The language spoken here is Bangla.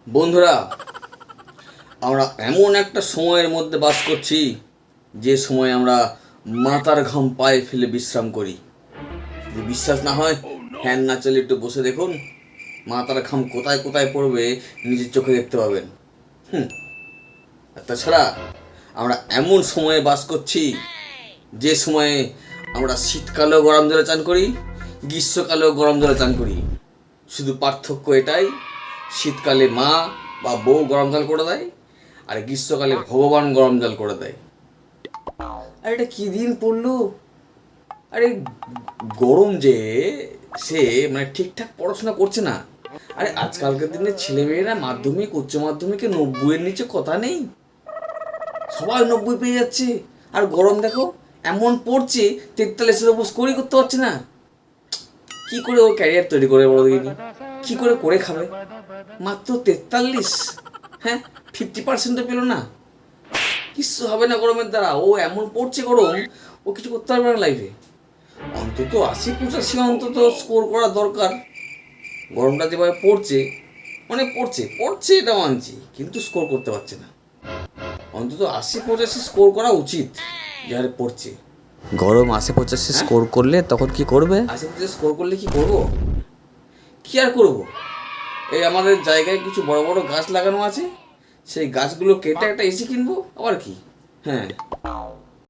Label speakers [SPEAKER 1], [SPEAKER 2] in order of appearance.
[SPEAKER 1] বন্ধুরা, আমরা এমন একটা সময়ের মধ্যে বাস করছি যে সময় আমরা মাথার ঘাম পায়ে ফেলে বিশ্রাম করি। যদি বিশ্বাস না হয়, ফ্যান না চলে একটু বসে দেখুন, মাথার ঘাম কোথায় কোথায় পড়বে নিজের চোখে দেখতে পাবেন। আর তাছাড়া আমরা এমন সময়ে বাস করছি যে সময়ে আমরা শীতকালেও গরম জলে চান করি, গ্রীষ্মকালেও গরম জলে চান করি। শুধু পার্থক্য এটাই, শীতকালে মা বা বউ গরম জল করে দেয়, আর গ্রীষ্মকালে ভগবান গরম জল করে দেয়। আর এটা কী দিন পড়লো! আরে গরম যে সে মানে ঠিকঠাক পড়াশোনা করছে না। আরে আজকালকার দিনে ছেলেমেয়েরা মাধ্যমিক উচ্চ মাধ্যমিকে 90-এর নিচে কথা নেই, সবাই 90 পেয়ে যাচ্ছে। আর গরম দেখো এমন পড়ছে, 43-এর ওপর স্কোরই করতে পারছে না। কি করে ও ক্যারিয়ার তৈরি করে বলো দেখিনি? কি করে করে খাবে? মাত্র 43, হ্যাঁ 50%ও পেলো না। কিচ্ছু হবে না গরমের দ্বারা। ও এমন পড়ছে গরম, ও কিছু করতে পারবে না লাইফে। অন্তত 80-85 অন্তত স্কোর করা দরকার। গরমটা যেভাবে পড়ছে, মানে পড়ছে পড়ছে এটা মানছি, কিন্তু স্কোর করতে পারছে না। অন্তত 80-85 স্কোর করা উচিত যারা পড়ছে।
[SPEAKER 2] গরম 80-85 স্কোর করলে তখন কি করবে?
[SPEAKER 1] 80-85 স্কোর করলে কি করব? কি আর করব? এই আমাদের জায়গায় কিছু বড় বড় গাছ লাগানো আছে, সেই গাছগুলো কেটে একটা এসি কিনবো। আবার কি? হ্যাঁ,